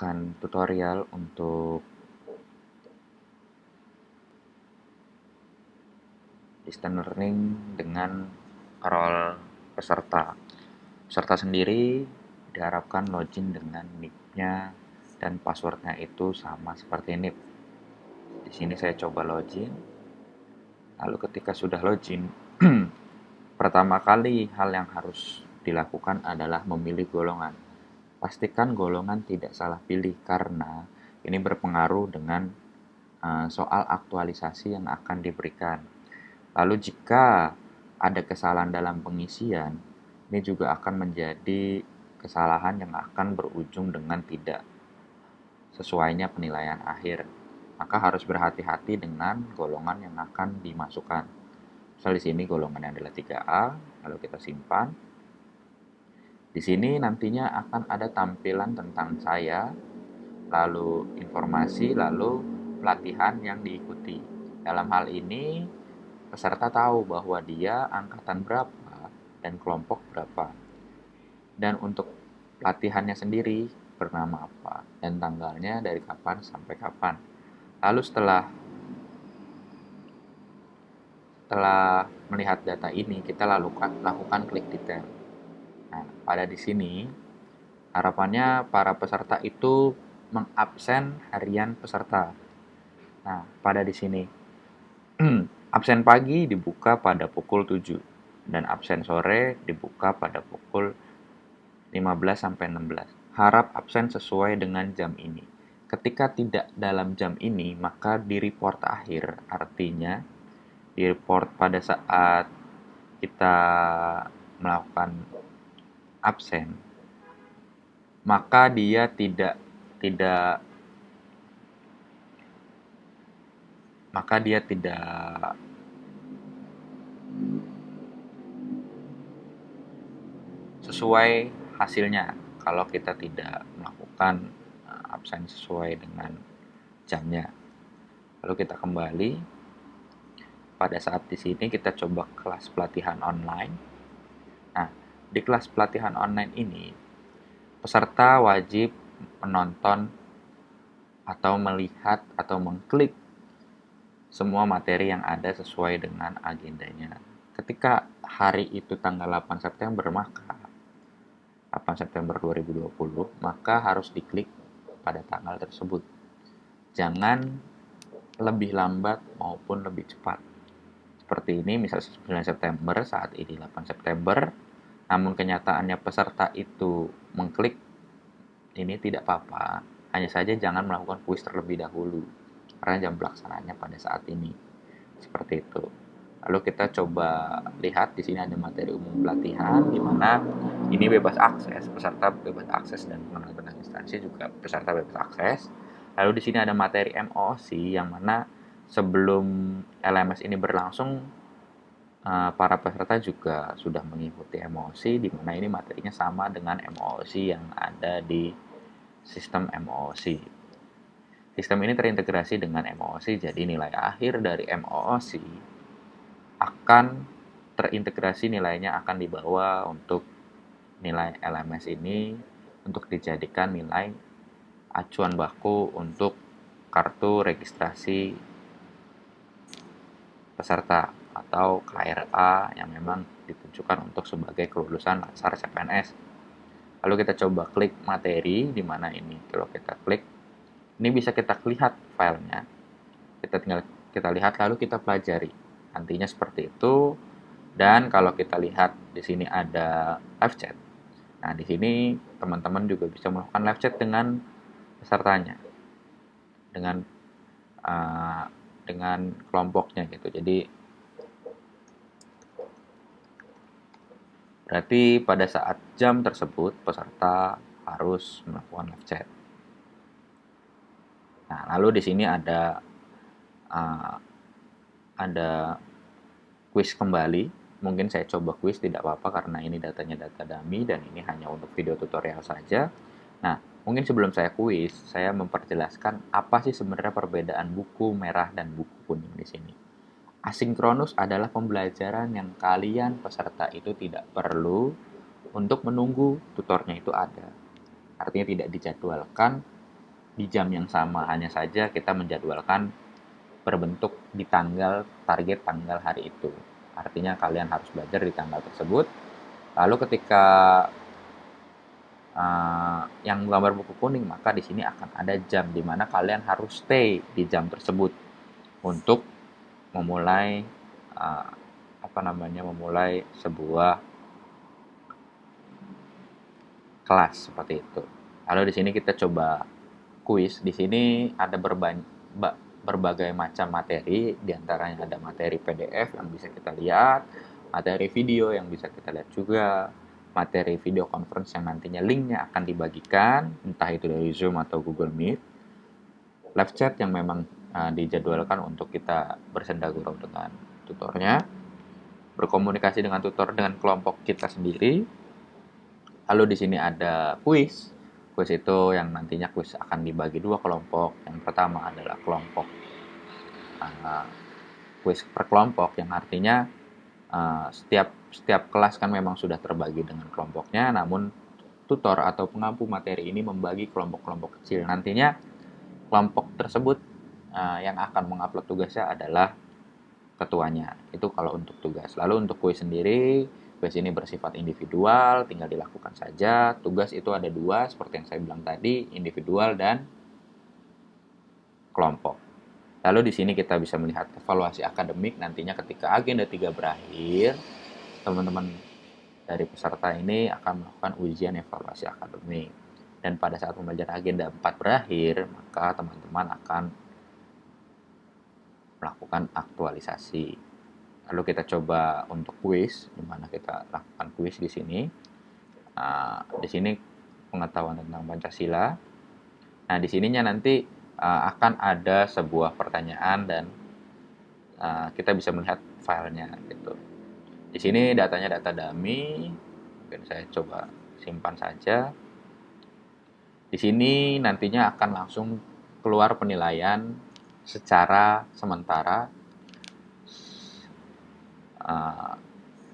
membawakan tutorial untuk distance learning dengan role peserta. Peserta sendiri diharapkan login dengan nick-nya dan password-nya itu sama seperti NIP. Di sini saya coba login. Lalu ketika sudah login, pertama kali hal yang harus dilakukan adalah memilih golongan. Pastikan golongan tidak salah pilih karena ini berpengaruh dengan soal aktualisasi yang akan diberikan. Lalu jika ada kesalahan dalam pengisian, ini juga akan menjadi kesalahan yang akan berujung dengan tidak sesuainya penilaian akhir. Maka harus berhati-hati dengan golongan yang akan dimasukkan. Misal di sini golongannya adalah 3A, lalu kita simpan. Di sini nantinya akan ada tampilan tentang saya, lalu informasi, lalu pelatihan yang diikuti. Dalam hal ini, peserta tahu bahwa dia angkatan berapa dan kelompok berapa. Dan untuk pelatihannya sendiri bernama apa dan tanggalnya dari kapan sampai kapan. Lalu setelah melihat data ini, kita lakukan klik detail. Nah, pada di sini harapannya para peserta itu mengabsen harian peserta. Nah, pada di sini absen pagi dibuka pada pukul 7 dan absen sore dibuka pada pukul 15 sampai 16. Harap absen sesuai dengan jam ini. Ketika tidak dalam jam ini, maka di report akhir, artinya di report pada saat kita melakukan absen, maka dia tidak maka dia tidak sesuai hasilnya kalau kita tidak melakukan absen sesuai dengan jamnya. Lalu kita kembali. Pada saat di sini kita coba kelas pelatihan online. Nah, di kelas pelatihan online ini peserta wajib menonton atau melihat atau mengklik semua materi yang ada sesuai dengan agendanya. Ketika hari itu tanggal 8 September, maka 8 September 2020, maka harus diklik pada tanggal tersebut. Jangan lebih lambat maupun lebih cepat. Seperti ini, misalnya 9 September, saat ini 8 September, namun kenyataannya peserta itu mengklik, ini tidak apa-apa. Hanya saja jangan melakukan kuis terlebih dahulu, karena jam pelaksanaannya pada saat ini. Seperti itu. Lalu kita coba lihat, di sini ada materi umum pelatihan, di mana ini bebas akses, peserta bebas akses dan pengenalan tentang instansi juga peserta bebas akses. Lalu di sini ada materi MOOC, yang mana sebelum LMS ini berlangsung, para peserta juga sudah mengikuti MOOC, di mana ini materinya sama dengan MOOC yang ada di sistem MOOC. Sistem ini terintegrasi dengan MOOC, jadi nilai akhir dari MOOC akan terintegrasi, nilainya akan dibawa untuk nilai LMS ini untuk dijadikan nilai acuan baku untuk kartu registrasi peserta atau KRA yang memang ditujukan untuk sebagai kelulusan dasar CPNS. Lalu kita coba klik materi, di mana ini kalau kita klik, ini bisa kita lihat filenya. Kita lihat lalu kita pelajari. Nantinya seperti itu. Dan kalau kita lihat di sini ada live chat. Nah, di sini teman-teman juga bisa melakukan live chat dengan pesertanya, dengan kelompoknya gitu. Jadi berarti pada saat jam tersebut peserta harus melakukan live chat. Nah, lalu di sini ada quiz kembali. Mungkin saya coba quiz, tidak apa-apa karena ini datanya data dummy dan ini hanya untuk video tutorial saja. Nah, mungkin sebelum saya quiz, saya memperjelaskan apa sih sebenarnya perbedaan buku merah dan buku kuning di sini. Asinkronus adalah pembelajaran yang kalian peserta itu tidak perlu untuk menunggu tutornya itu ada. Artinya tidak dijadwalkan di jam yang sama, hanya saja kita menjadwalkan berbentuk di target tanggal hari itu. Artinya kalian harus belajar di tanggal tersebut. Lalu ketika yang gambar buku kuning, maka di sini akan ada jam di mana kalian harus stay di jam tersebut untuk memulai uh, memulai sebuah kelas seperti itu. Lalu di sini kita coba kuis. Di sini ada berbagai macam materi, diantaranya ada materi PDF yang bisa kita lihat, materi video yang bisa kita lihat juga, materi video conference yang nantinya linknya akan dibagikan, entah itu dari Zoom atau Google Meet, live chat yang memang dijadwalkan untuk kita bersenda gurau dengan tutornya, berkomunikasi dengan tutor dengan kelompok kita sendiri. Lalu di sini ada kuis. Kuis itu yang nantinya kuis akan dibagi dua kelompok. Yang pertama adalah kelompok kuis per kelompok, yang artinya setiap kelas kan memang sudah terbagi dengan kelompoknya, namun tutor atau pengampu materi ini membagi kelompok-kelompok kecil. Nantinya kelompok tersebut yang akan mengupload tugasnya adalah ketuanya. Itu kalau untuk tugas. Lalu untuk kuis sendiri, kuis ini bersifat individual, tinggal dilakukan saja. Tugas itu ada dua, seperti yang saya bilang tadi, individual dan kelompok. Lalu di sini kita bisa melihat evaluasi akademik nantinya ketika agenda 3 berakhir, teman-teman dari peserta ini akan melakukan ujian evaluasi akademik. Dan pada saat pembelajaran agenda 4 berakhir, maka teman-teman akan melakukan aktualisasi. Lalu kita coba untuk kuis, di mana kita lakukan kuis di sini. Di sini pengetahuan tentang Pancasila. Nah, di sininya nanti akan ada sebuah pertanyaan dan kita bisa melihat filenya gitu. Di sini datanya data dummy. Mungkin saya coba simpan saja. Di sini nantinya akan langsung keluar penilaian secara sementara,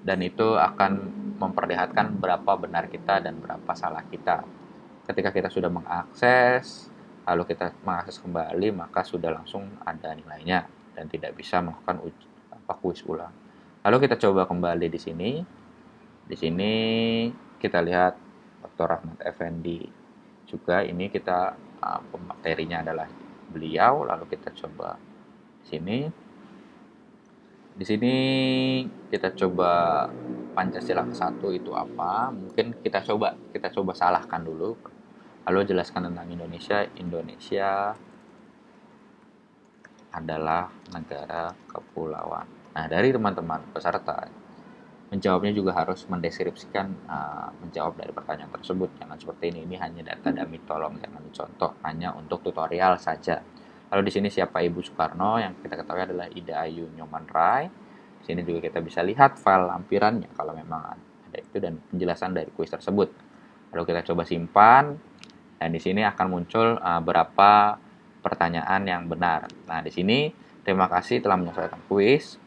dan itu akan memperlihatkan berapa benar kita dan berapa salah kita. Ketika kita sudah mengakses, lalu kita mengakses kembali, maka sudah langsung ada nilainya dan tidak bisa melakukan kuis ulang. Lalu kita coba kembali di sini. Di sini kita lihat Dr. Rahmat Effendi juga. Ini kita pematerinya adalah beliau. Lalu kita coba di sini. Di sini kita coba Pancasila ke-1 itu apa? Mungkin kita coba salahkan dulu. Lalu jelaskan tentang Indonesia. Indonesia adalah negara kepulauan. Nah, dari teman-teman peserta menjawabnya juga harus mendeskripsikan menjawab dari pertanyaan tersebut. Jangan seperti ini hanya data dummy, tolong jangan dicontoh, hanya untuk tutorial saja. Lalu di sini siapa Ibu Soekarno, yang kita ketahui adalah Ida Ayu Nyoman Rai. Di sini juga kita bisa lihat file lampirannya kalau memang ada itu dan penjelasan dari kuis tersebut. Lalu kita coba simpan dan di sini akan muncul berapa pertanyaan yang benar. Nah, di sini terima kasih telah menyelesaikan kuis.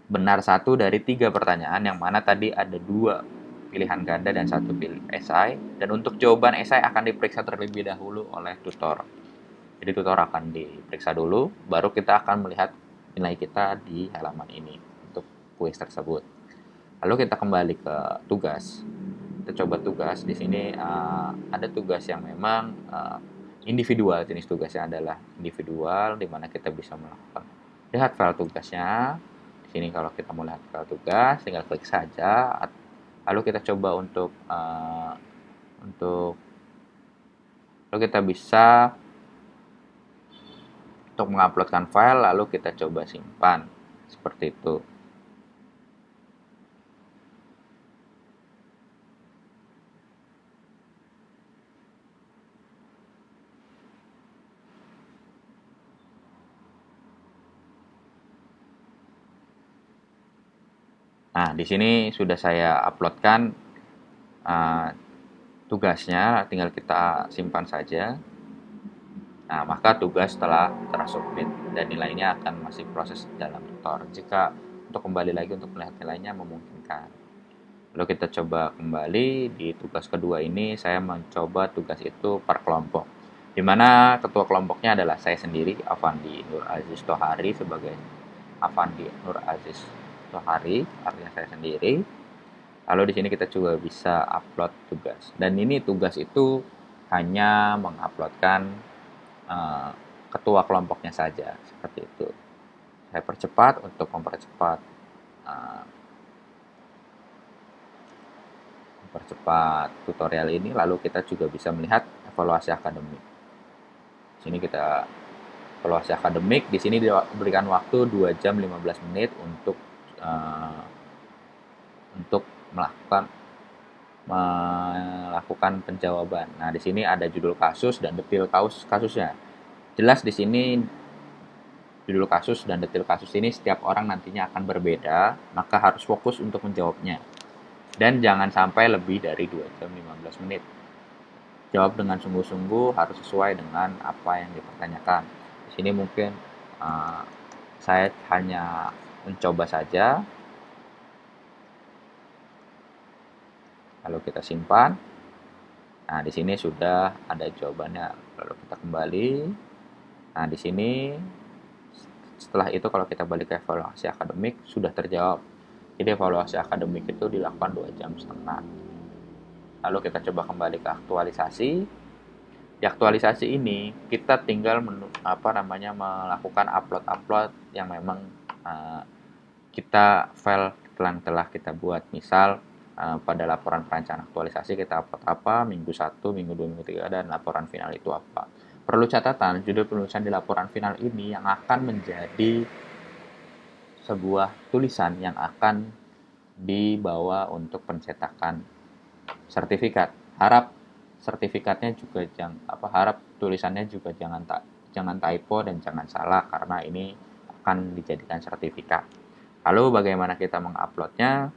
Benar 1 dari 3 pertanyaan, yang mana tadi ada 2 pilihan ganda dan 1 pilih esai. Dan untuk jawaban esai akan diperiksa terlebih dahulu oleh tutor. Jadi tutor akan diperiksa dulu, baru kita akan melihat nilai kita di halaman ini untuk kuis tersebut. Lalu kita kembali ke tugas. Kita coba tugas. Di sini ada tugas yang memang individual. Jenis tugasnya adalah individual, di mana kita bisa melakukan lihat file tugasnya. Di sini kalau kita mau lihat file tugas, tinggal klik saja. Lalu kita coba lalu kita bisa untuk menguploadkan file, lalu kita coba simpan seperti itu. Nah, di sini sudah saya uploadkan tugasnya, tinggal kita simpan saja. Nah, maka tugas telah tersubmit dan nilainya akan masih proses dalam tutor. Jika untuk kembali lagi untuk melihat nilainya memungkinkan. Lalu kita coba kembali di tugas kedua ini, saya mencoba tugas itu per kelompok. di mana ketua kelompoknya adalah saya sendiri, Afandi Nur Aziz Tohari, sebagai Afandi Nur Aziz Tohari, artinya saya sendiri. Lalu di sini kita juga bisa upload tugas. Dan ini tugas itu hanya menguploadkan uh, ketua kelompoknya saja, seperti itu. Saya percepat untuk uh, mempercepat tutorial ini. Lalu kita juga bisa melihat evaluasi akademik. Di sini kita evaluasi akademik. Di sini diberikan waktu 2 jam 15 menit uh, untuk melakukan penjawaban. Nah, di sini ada judul kasus dan detail kasusnya. Jelas di sini judul kasus dan detail kasus ini setiap orang nantinya akan berbeda, maka harus fokus untuk menjawabnya. Dan jangan sampai lebih dari 2 jam 15 menit. Jawab dengan sungguh-sungguh, harus sesuai dengan apa yang dipertanyakan. Di sini mungkin saya hanya mencoba saja. Lalu kita simpan. Nah, di sini sudah ada jawabannya. Lalu kita kembali. Nah, di sini setelah itu kalau kita balik ke evaluasi akademik sudah terjawab. Jadi evaluasi akademik itu dilakukan 2,5 jam. Lalu kita coba kembali ke aktualisasi. Di aktualisasi ini kita tinggal melakukan upload yang memang kita file yang telah kita buat. Misal pada laporan perancangan aktualisasi kita upload apa, minggu 1, minggu 2, minggu 3, dan laporan final itu apa. Perlu catatan, judul penulisan di laporan final ini yang akan menjadi sebuah tulisan yang akan dibawa untuk pencetakan sertifikat. Harap sertifikatnya juga harap tulisannya juga jangan typo dan jangan salah, karena ini akan dijadikan sertifikat. Lalu bagaimana kita menguploadnya?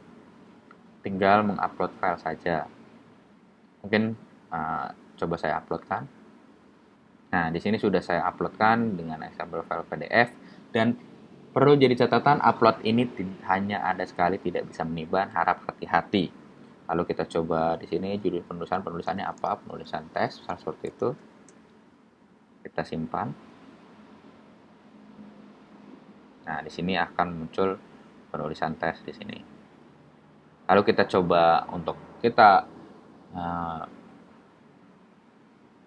Tinggal mengupload file saja. Mungkin coba saya uploadkan. Nah, di sini sudah saya uploadkan dengan example file PDF, dan perlu jadi catatan, upload ini hanya ada sekali, tidak bisa meniban, harap hati-hati. Lalu kita coba di sini judul penulisannya apa, penulisan tes, seperti itu. Kita simpan. Nah, di sini akan muncul penulisan tes di sini. Lalu kita coba untuk kita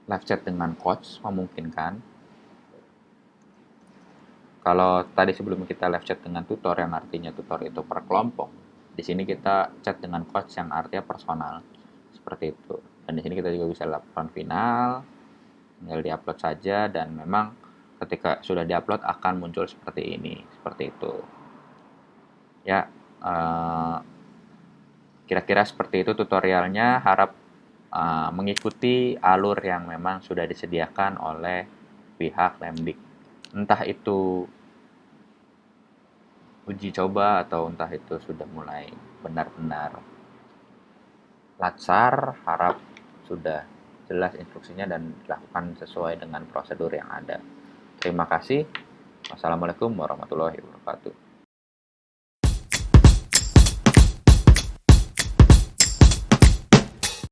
live chat dengan coach, memungkinkan. Kalau tadi sebelum kita live chat dengan tutor, yang artinya tutor itu per kelompok, di sini kita chat dengan coach yang artinya personal, seperti itu. Dan di sini kita juga bisa laporan final, tinggal diupload saja, dan memang ketika sudah diupload akan muncul seperti ini, seperti itu. Ya, kira-kira seperti itu tutorialnya. Harap mengikuti alur yang memang sudah disediakan oleh pihak Lemdik. Entah itu uji coba atau entah itu sudah mulai benar-benar latsar, harap sudah jelas instruksinya dan dilakukan sesuai dengan prosedur yang ada. Terima kasih. Wassalamualaikum warahmatullahi wabarakatuh.